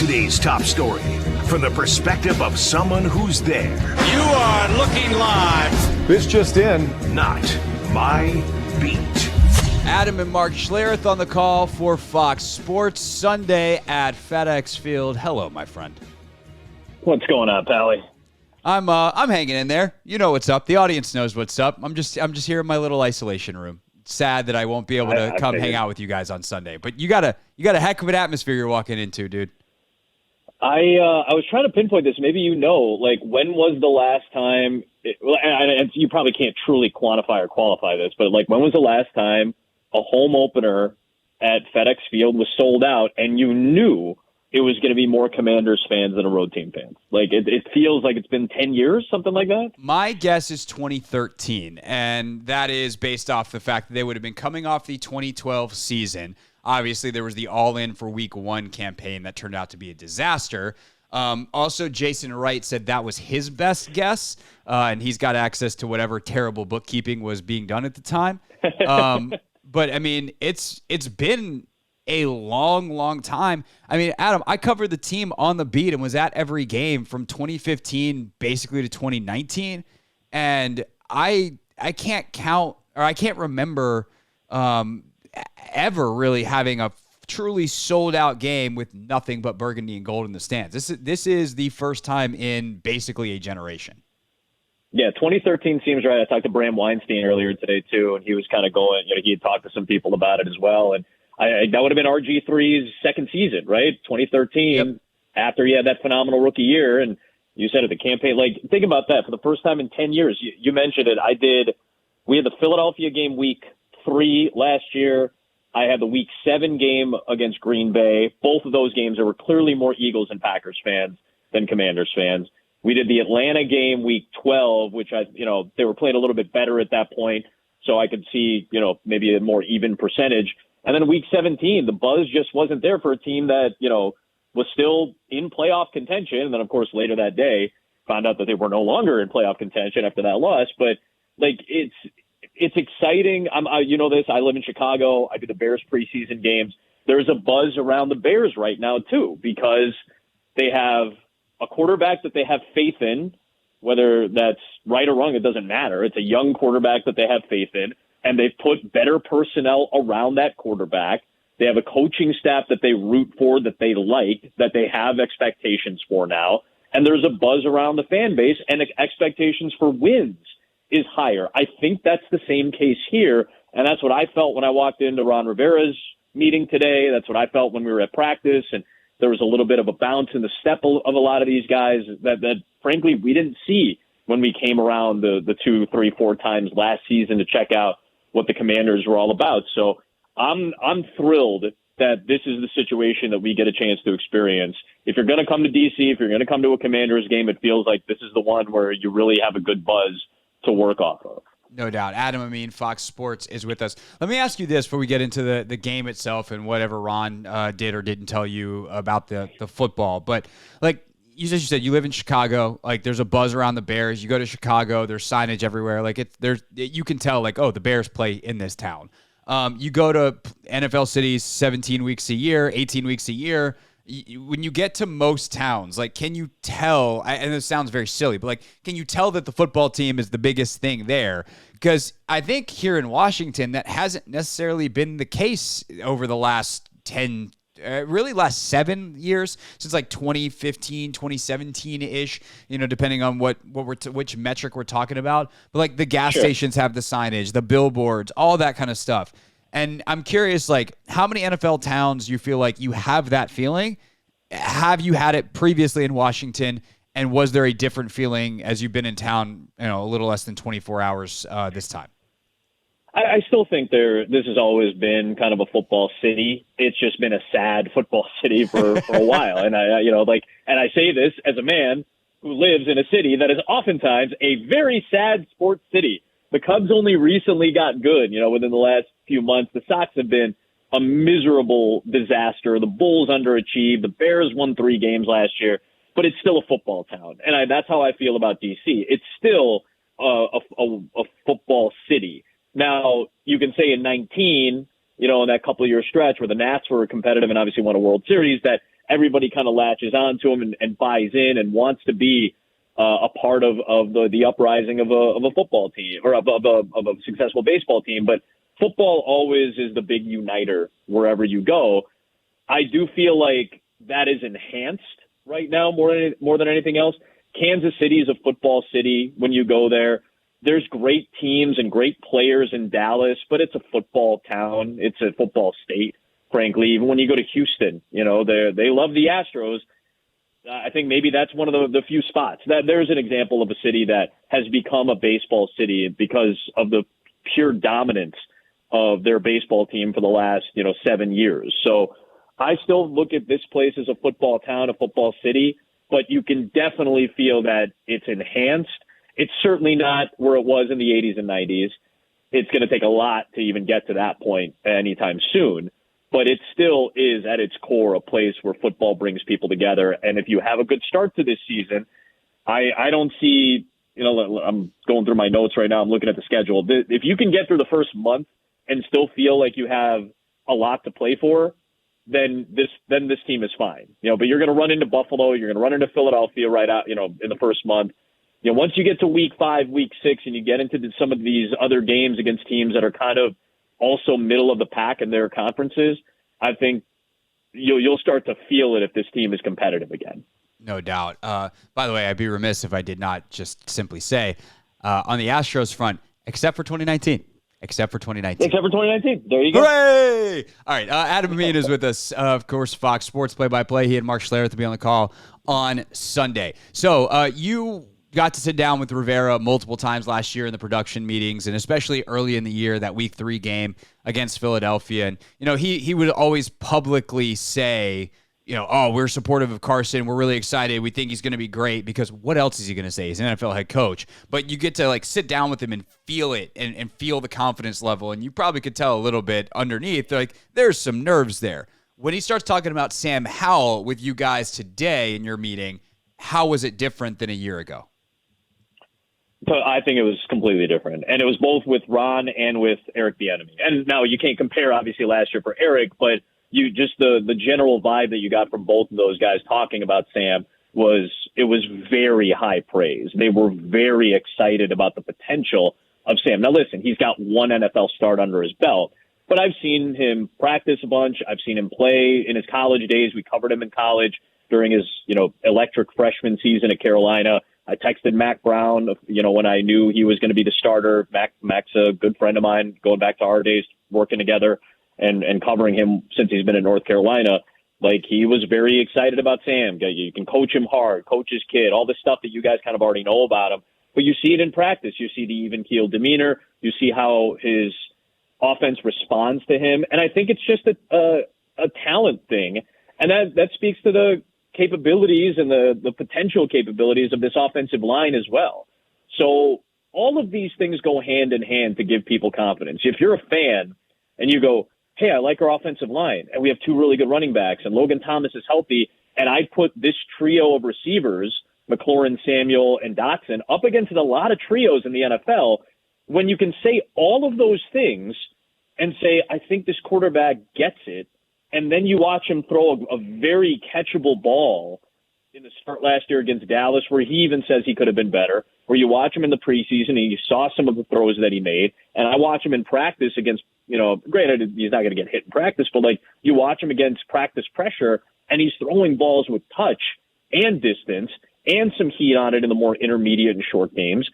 Today's top story from the perspective of someone who's there. You are looking live. This just in. Not my beat. Adam and Mark Schlereth on the call for Fox Sports Sunday at FedEx Field. Hello, my friend. What's going on, Pally? I'm hanging in there. You know what's up. The audience knows what's up. I'm just here in my little isolation room. Sad that I won't be able to come hang out with you guys on Sunday. But you got a heck of an atmosphere you're walking into, dude. I was trying to pinpoint this. Maybe you know, like, when was the last time? And you probably can't truly quantify or qualify this, but like, when was the last time a home opener at FedEx Field was sold out and you knew it was going to be more Commanders fans than a road team fans? Like, it feels like it's been 10 years, something like that. My guess is 2013, and that is based off the fact that they would have been coming off the 2012 season. Obviously, there was the all-in for Week 1 campaign that turned out to be a disaster. Also, Jason Wright said that was his best guess, and he's got access to whatever terrible bookkeeping was being done at the time. But, I mean, it's been a long, long time. I mean, Adam, I covered the team on the beat and was at every game from 2015 basically to 2019, and I can't count, or I can't remember ever really having a truly sold out game with nothing but burgundy and gold in the stands. This is the first time in basically a generation. Yeah, 2013 seems right. I talked to Bram Weinstein earlier today too, and he was kind of going, he had talked to some people about it as well. And that would have been RG3's second season, right? 2013, yep. After he had that phenomenal rookie year. And you said at the campaign, like, think about that. For the first time in 10 years, you mentioned it. We had the Philadelphia game week 3 last year. I had the week 7 game against Green Bay. Both of those games, there were clearly more Eagles and Packers fans than Commanders fans. We did the Atlanta game week 12, which they were playing a little bit better at that point. So I could see, maybe a more even percentage. And then week 17, the buzz just wasn't there for a team that, was still in playoff contention. And then, of course, later that day, found out that they were no longer in playoff contention after that loss. But, like, it's exciting. You know this. I live in Chicago. I do the Bears preseason games. There's a buzz around the Bears right now, too, because they have a quarterback that they have faith in, whether that's right or wrong, it doesn't matter. It's a young quarterback that they have faith in, and they've put better personnel around that quarterback. They have a coaching staff that they root for, that they like, that they have expectations for now. And there's a buzz around the fan base, and expectations for wins is higher. I think that's the same case here, and that's what I felt when I walked into Ron Rivera's meeting today. That's what I felt when we were at practice, and there was a little bit of a bounce in the step of a lot of these guys that frankly, we didn't see when we came around the 2, 3, 4 times last season to check out what the Commanders were all about. So I'm thrilled that this is the situation that we get a chance to experience. If you're going to come to DC, if you're going to come to a Commanders game, it feels like this is the one where you really have a good buzz to work off of. No doubt. Adam Amin, Fox Sports, is with us. Let me ask you this before we get into the game itself and whatever Ron did or didn't tell you about the football. But, like, you said you live in Chicago. Like, there's a buzz around the Bears. You go to Chicago, there's signage everywhere. Like, you can tell, like, oh, the Bears play in this town. You go to NFL cities 17 weeks a year, 18 weeks a year. When you get to most towns, like, can you tell, and this sounds very silly, but, like, can you tell that the football team is the biggest thing there? Because I think here in Washington, that hasn't necessarily been the case over the last 7 years, since like 2015, 2017-ish, depending on which metric we're talking about. But, like, the gas stations have the signage, the billboards, all that kind of stuff. And I'm curious, like, how many NFL towns you feel like you have that feeling? Have you had it previously in Washington? And was there a different feeling as you've been in town, a little less than 24 hours this time? I still think this has always been kind of a football city. It's just been a sad football city for a while. And and I say this as a man who lives in a city that is oftentimes a very sad sports city. The Cubs only recently got good, within the last few months. The Sox have been a miserable disaster. The Bulls underachieved. The Bears won 3 games last year, but it's still a football town. And that's how I feel about DC. It's still a football city. Now, you can say in 19, in that couple-year stretch where the Nats were competitive and obviously won a World Series, that everybody kind of latches onto him and buys in and wants to be a part of the uprising of a football team or of a successful baseball team. But football always is the big uniter wherever you go. I do feel like that is enhanced right now more than anything else. Kansas City is a football city when you go there. There's great teams and great players in Dallas, but it's a football town. It's a football state, frankly. Even when you go to Houston, they love the Astros. I think maybe that's one of the few spots that there's an example of a city that has become a baseball city because of the pure dominance of their baseball team for the last, 7 years. So I still look at this place as a football town, a football city, but you can definitely feel that it's enhanced. It's certainly not where it was in the 80s and 90s. It's going to take a lot to even get to that point anytime soon. But it still is at its core a place where football brings people together. And if you have a good start to this season, I don't see, I'm going through my notes right now. I'm looking at the schedule. If you can get through the first month and still feel like you have a lot to play for, then this team is fine. But you're going to run into Buffalo. You're going to run into Philadelphia right out, in the first month. Once you get to week 5, week 6, and you get into some of these other games against teams that are kind of also middle of the pack in their conferences, I think you'll start to feel it if this team is competitive again. No doubt. By the way, I'd be remiss if I did not just simply say on the Astros front, except for 2019. Except for 2019. There you go. Hooray! All right. Adam Amin is with us, of course, Fox Sports play-by-play. He and Mark Schlereth to be on the call on Sunday. So you got to sit down with Rivera multiple times last year in the production meetings, and especially early in the year, that week 3 game against Philadelphia. And, he would always publicly say, oh, we're supportive of Carson. We're really excited. We think he's going to be great, because what else is he going to say? He's an NFL head coach. But you get to sit down with him and feel it and feel the confidence level. And you probably could tell a little bit underneath, there's some nerves there. When he starts talking about Sam Howell with you guys today in your meeting, how was it different than a year ago? So I think it was completely different. And it was both with Ron and with Eric Bieniemy. And now you can't compare, obviously, last year for Eric, but you just the general vibe that you got from both of those guys talking about Sam was very high praise. They were very excited about the potential of Sam. Now, listen, he's got one NFL start under his belt, but I've seen him practice a bunch. I've seen him play in his college days. We covered him in college during his, electric freshman season at Carolina. I texted Mac Brown, when I knew he was going to be the starter. Mac's a good friend of mine, going back to our days working together and covering him since he's been in North Carolina. He was very excited about Sam. You can coach him hard, coach his kid, all the stuff that you guys kind of already know about him. But you see it in practice. You see the even-keeled demeanor. You see how his offense responds to him. And I think it's just a talent thing. And that speaks to the capabilities and the potential capabilities of this offensive line as well. So all of these things go hand in hand to give people confidence. If you're a fan and you go, hey, I like our offensive line, and we have 2 really good running backs, and Logan Thomas is healthy, and I put this trio of receivers, McLaurin, Samuel, and Dotson, up against a lot of trios in the NFL, when you can say all of those things and say, I think this quarterback gets it, and then you watch him throw a very catchable ball in the start last year against Dallas, where he even says he could have been better, where you watch him in the preseason and you saw some of the throws that he made, and I watch him in practice against, granted, he's not going to get hit in practice, but you watch him against practice pressure, and he's throwing balls with touch and distance and some heat on it in the more intermediate and short games.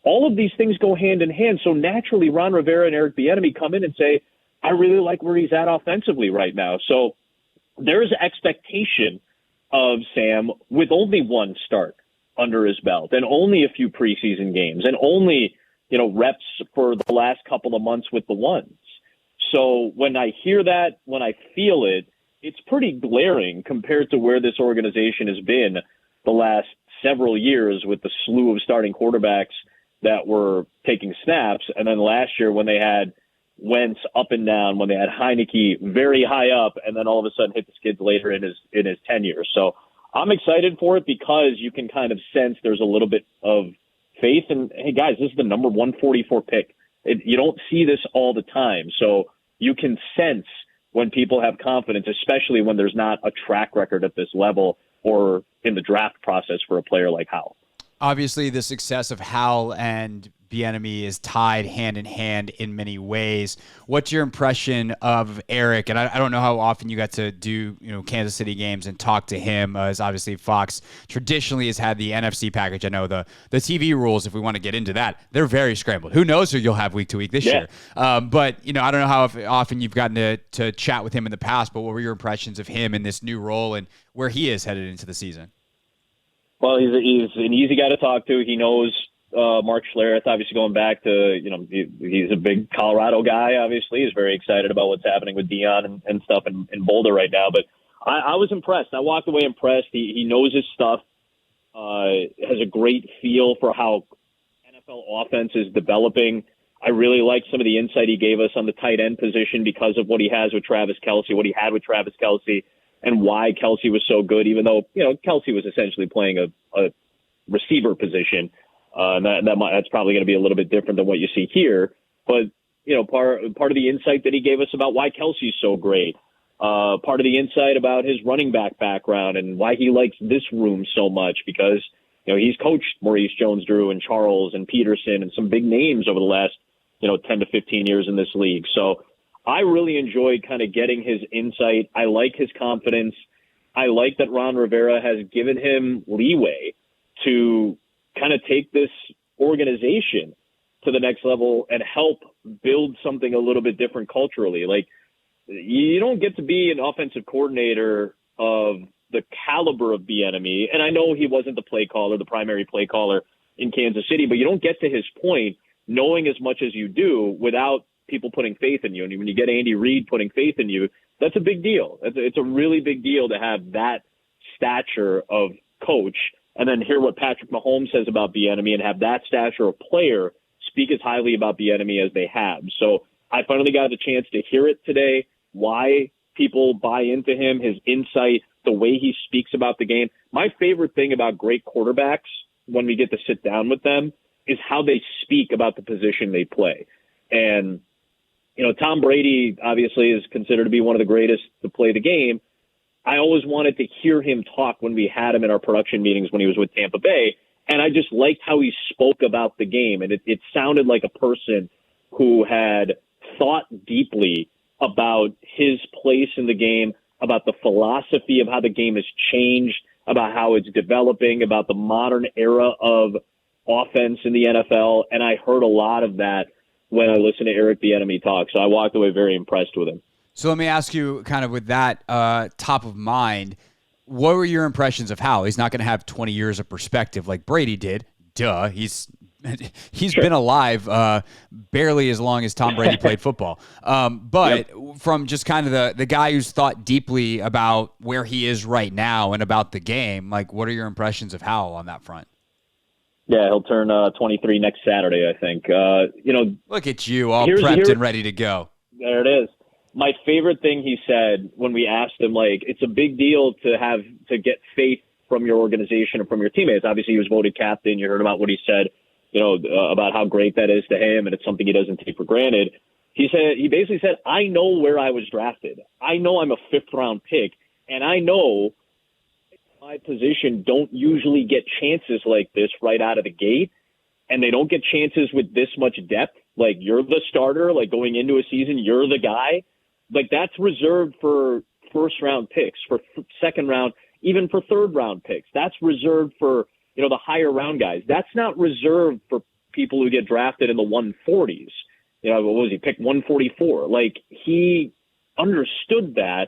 All of these things go hand in hand. So naturally, Ron Rivera and Eric Bieniemy come in and say, I really like where he's at offensively right now. So there's expectation of Sam with only one start under his belt and only a few preseason games and only, reps for the last couple of months with the ones. So when I hear that, when I feel it, it's pretty glaring compared to where this organization has been the last several years with the slew of starting quarterbacks that were taking snaps. And then last year when they had Wentz up and down, when they had Heineke very high up, and then all of a sudden hit the skids later in his tenure. So I'm excited for it because you can kind of sense there's a little bit of faith. And hey, guys, this is the number 144 pick. You don't see this all the time. So you can sense when people have confidence, especially when there's not a track record at this level or in the draft process for a player like Howell. Obviously, the success of Howell and Bieniemy is tied hand in hand in many ways. What's your impression of Eric? And I don't know how often you got to do Kansas City games and talk to him, as obviously Fox traditionally has had the NFC package. I know the TV rules, if we want to get into that, they're very scrambled. Who knows who you'll have week to week this year? But I don't know how often you've gotten to chat with him in the past, but what were your impressions of him in this new role and where he is headed into the season? Well, he's an easy guy to talk to. He knows Mark Schlereth, obviously going back to, he's a big Colorado guy, obviously. He's very excited about what's happening with Deion and stuff in Boulder right now. But I was impressed. I walked away impressed. He knows his stuff, has a great feel for how NFL offense is developing. I really like some of the insight he gave us on the tight end position because of what he has with Travis Kelce, what he had with Travis Kelce, and why Kelce was so good, even though, Kelce was essentially playing a receiver position. And that's probably going to be a little bit different than what you see here. But, part of the insight that he gave us about why Kelce's so great, part of the insight about his running back background and why he likes this room so much because, he's coached Maurice Jones-Drew and Charles and Peterson and some big names over the last, 10 to 15 years in this league. So I really enjoyed kind of getting his insight. I like his confidence. I like that Ron Rivera has given him leeway to kind of take this organization to the next level and help build something a little bit different culturally. Like, you don't get to be an offensive coordinator of the caliber of Bieniemy. And I know he wasn't the play caller, the primary play caller in Kansas City, but you don't get to his point knowing as much as you do without people putting faith in you. And when you get Andy Reid putting faith in you, that's a big deal. It's a really big deal to have that stature of coach and then hear what Patrick Mahomes says about Bieniemy and have that stature of player speak as highly about Bieniemy as they have. So I finally got a chance to hear it today, why people buy into him, his insight, the way he speaks about the game. My favorite thing about great quarterbacks when we get to sit down with them is how they speak about the position they play. And, Tom Brady obviously is considered to be one of the greatest to play the game. I always wanted to hear him talk when we had him in our production meetings when he was with Tampa Bay. And I just liked how he spoke about the game. And it sounded like a person who had thought deeply about his place in the game, about the philosophy of how the game has changed, about how it's developing, about the modern era of offense in the NFL. And I heard a lot of that when I listened to Eric Bieniemy talk. So I walked away very impressed with him. So let me ask you, kind of with that top of mind, what were your impressions of Howell? He's not going to have 20 years of perspective like Brady did. Duh. He's Sure. been alive barely as long as Tom Brady played football. But from just kind of the guy who's thought deeply about where he is right now and about the game, like, what are your impressions of Howell on that front? Yeah, he'll turn 23 next Saturday, I think. Look at you, all prepped and ready to go. There it is. My favorite thing he said when we asked him, it's a big deal to get faith from your organization and from your teammates. Obviously, he was voted captain. You heard about what he said, about how great that is to him, and it's something he doesn't take for granted. He basically said, I know where I was drafted. I know I'm a 5th-round pick, and I know my position don't usually get chances like this right out of the gate, and they don't get chances with this much depth. Like, you're the starter, like going into a season, you're the guy. Like, that's reserved for 1st-round picks, for 2nd round, even for 3rd-round picks. That's reserved for, the higher round guys. That's not reserved for people who get drafted in the 140s. What was he, picked 144? Like, he understood that,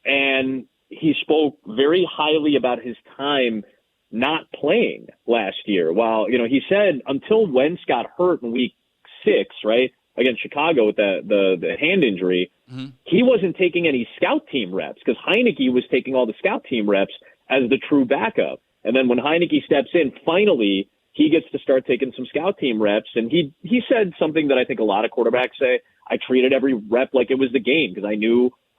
and he spoke very highly about his time not playing last year. While, he said until Wentz got hurt in week 6, right, against Chicago with the hand injury, he wasn't taking any scout team reps because Heineke was taking all the scout team reps as the true backup. And then when Heineke steps in, finally, he gets to start taking some scout team reps. And he said something that I think a lot of quarterbacks say. I treated every rep like it was the game because I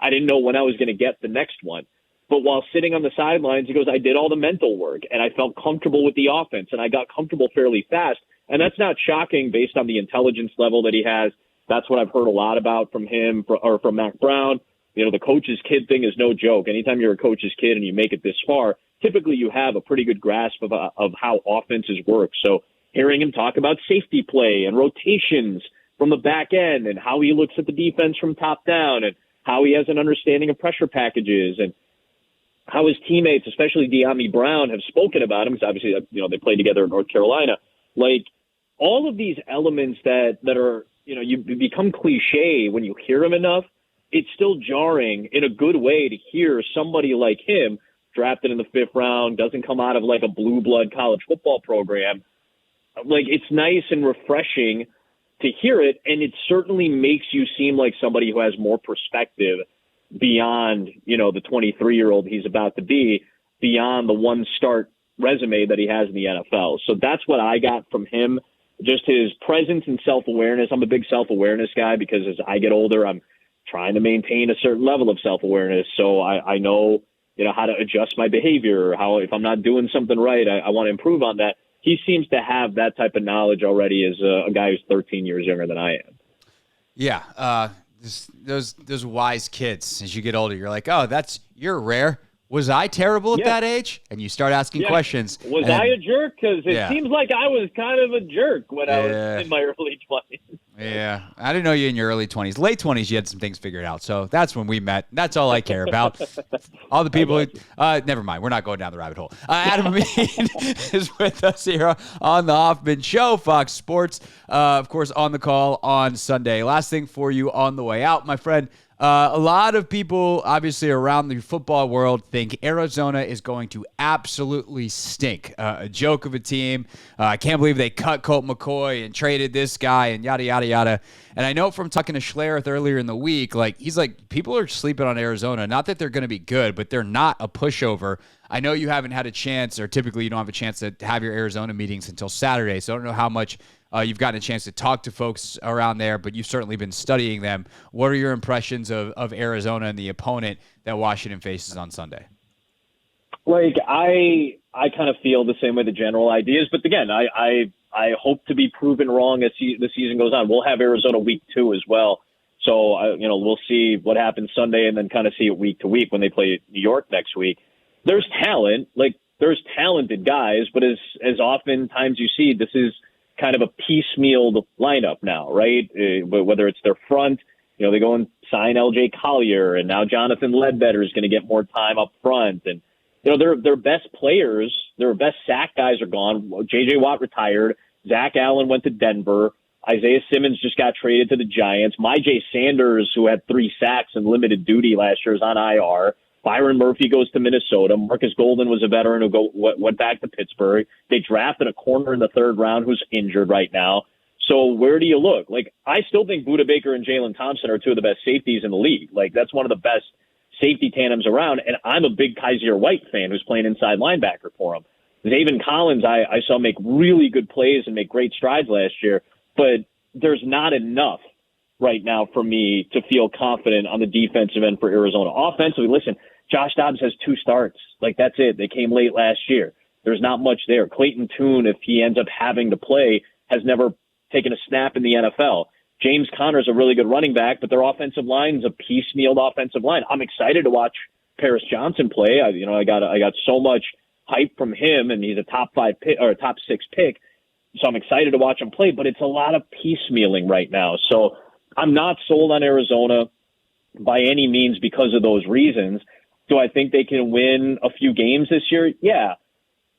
didn't know when I was going to get the next one. But while sitting on the sidelines, he goes, I did all the mental work and I felt comfortable with the offense and I got comfortable fairly fast. And that's not shocking based on the intelligence level that he has. That's what I've heard a lot about from him or from Mac Brown. the coach's kid thing is no joke. Anytime you're a coach's kid and you make it this far, typically you have a pretty good grasp of how offenses work. So hearing him talk about safety play and rotations from the back end and how he looks at the defense from top down and how he has an understanding of pressure packages and how his teammates, especially Bieniemy Brown, have spoken about him, because obviously, they played together in North Carolina. Like, all of these elements that are, you become cliche when you hear him enough. It's still jarring in a good way to hear somebody like him, drafted in the 5th round, doesn't come out of like a blue blood college football program. Like, it's nice and refreshing to hear it, and it certainly makes you seem like somebody who has more perspective beyond, the 23-year-old he's about to be, beyond the one start resume that he has in the NFL. So that's what I got from him, just his presence and self-awareness. I'm a big self-awareness guy because as I get older, I'm trying to maintain a certain level of self-awareness. So I know, how to adjust my behavior, or how if I'm not doing something right, I want to improve on that. He seems to have that type of knowledge already as a guy who's 13 years younger than I am. Yeah. Those wise kids, as you get older, you're like, oh, you're rare. Was I terrible at that age? And you start asking questions. Was I a jerk? Because it seems like I was kind of a jerk when I was in my early 20s. Yeah. I didn't know you in your early 20s. Late 20s, you had some things figured out. So that's when we met. That's all I care about. All the people. Never mind. We're not going down the rabbit hole. Adam Amin is with us here on the Hoffman Show, Fox Sports. Of course, on the call on Sunday. Last thing for you on the way out, my friend. A lot of people, obviously, around the football world think Arizona is going to absolutely stink. A joke of a team. I can't believe they cut Colt McCoy and traded this guy and yada, yada, yada. And I know from talking to Schlereth earlier in the week, he's like, people are sleeping on Arizona. Not that they're going to be good, but they're not a pushover. I know you haven't had a chance, or typically you don't have a chance to have your Arizona meetings until Saturday, so I don't know how much you've gotten a chance to talk to folks around there, but you've certainly been studying them. What are your impressions of Arizona and the opponent that Washington faces on Sunday? I kind of feel the same way the general ideas, but again, I hope to be proven wrong as the season goes on. We'll have Arizona week 2 as well. So, we'll see what happens Sunday and then kind of see it week to week when they play New York next week. There's talent, there's talented guys, but as oftentimes you see, this is kind of a piecemealed lineup now, right? Whether it's their front, they go and sign LJ Collier, and now Jonathan Ledbetter is going to get more time up front. And, their best players, their best sack guys are gone. J.J. Watt retired. Zach Allen went to Denver. Isaiah Simmons just got traded to the Giants. Myjai Sanders, who had 3 sacks and limited duty last year, is on IR. Byron Murphy goes to Minnesota. Marcus Golden was a veteran who went back to Pittsburgh. They drafted a corner in the 3rd round who's injured right now. So where do you look? I still think Budda Baker and Jalen Thompson are 2 of the best safeties in the league. That's one of the best safety tandems around. And I'm a big Kaiser White fan who's playing inside linebacker for him. Zaven Collins, I saw make really good plays and make great strides last year, but there's not enough right now for me to feel confident on the defensive end for Arizona. Offensively, listen, Josh Dobbs has 2 starts. That's it. They came late last year. There's not much there. Clayton Tune, if he ends up having to play, has never taken a snap in the NFL. James Conner's a really good running back, but their offensive line is a piecemealed offensive line. I'm excited to watch Paris Johnson play. I got so much hype from him, and he's a top 5 pick or a top 6 pick. So I'm excited to watch him play, but it's a lot of piecemealing right now. So I'm not sold on Arizona by any means because of those reasons. Do I think they can win a few games this year? Yeah.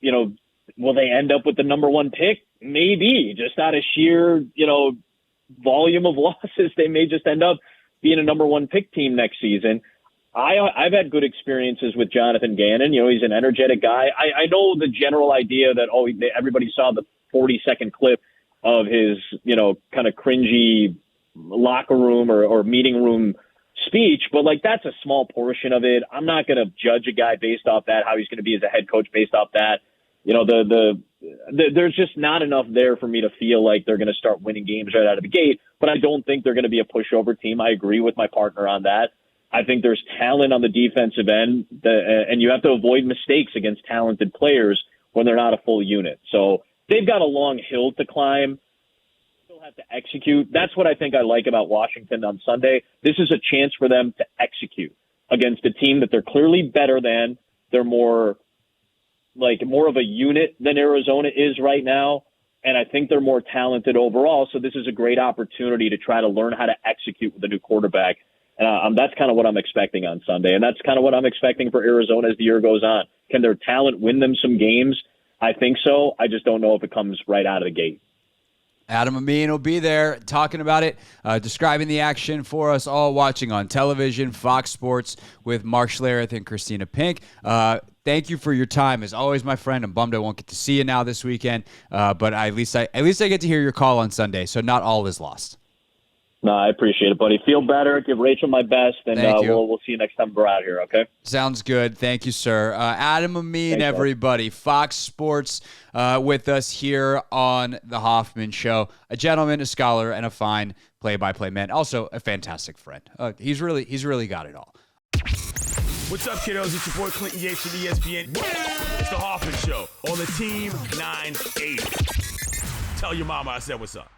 Will they end up with the number 1 pick? Maybe. Just out of sheer, volume of losses, they may just end up being a number 1 pick team next season. I've had good experiences with Jonathan Gannon. He's an energetic guy. I know the general idea that, everybody saw the 40-second clip of his, kind of cringy locker room or meeting room speech, but that's a small portion of it. I'm not going to judge a guy based off that, how he's going to be as a head coach based off that. There's just not enough there for me to feel like they're going to start winning games right out of the gate, but I don't think they're going to be a pushover team. I agree with my partner on that. I think there's talent on the defensive end, and you have to avoid mistakes against talented players when they're not a full unit. So they've got a long hill to climb. have to execute. That's what I think I like about Washington on Sunday. This is a chance for them to execute against a team that they're clearly better than. They're more of a unit than Arizona is right now. And I think they're more talented overall. So this is a great opportunity to try to learn how to execute with a new quarterback. And that's kind of what I'm expecting on Sunday. And that's kind of what I'm expecting for Arizona as the year goes on. Can their talent win them some games? I think so. I just don't know if it comes right out of the gate. Adam Amin will be there talking about it, describing the action for us all watching on television, Fox Sports with Mark Schlereth and Christina Pink. Thank you for your time. As always, my friend. I'm bummed I won't get to see you now this weekend, but at least I get to hear your call on Sunday, so not all is lost. No, I appreciate it, buddy. Feel better. Give Rachel my best, and we'll see you next time we're out here, okay? Sounds good. Thank you, sir. Adam Amin, everybody. Fox Sports with us here on The Hoffman Show. A gentleman, a scholar, and a fine play-by-play man. Also, a fantastic friend. He's really got it all. What's up, kiddos? It's your boy Clinton Yates from ESPN. It's The Hoffman Show on the Team 980. Tell your mama I said what's up.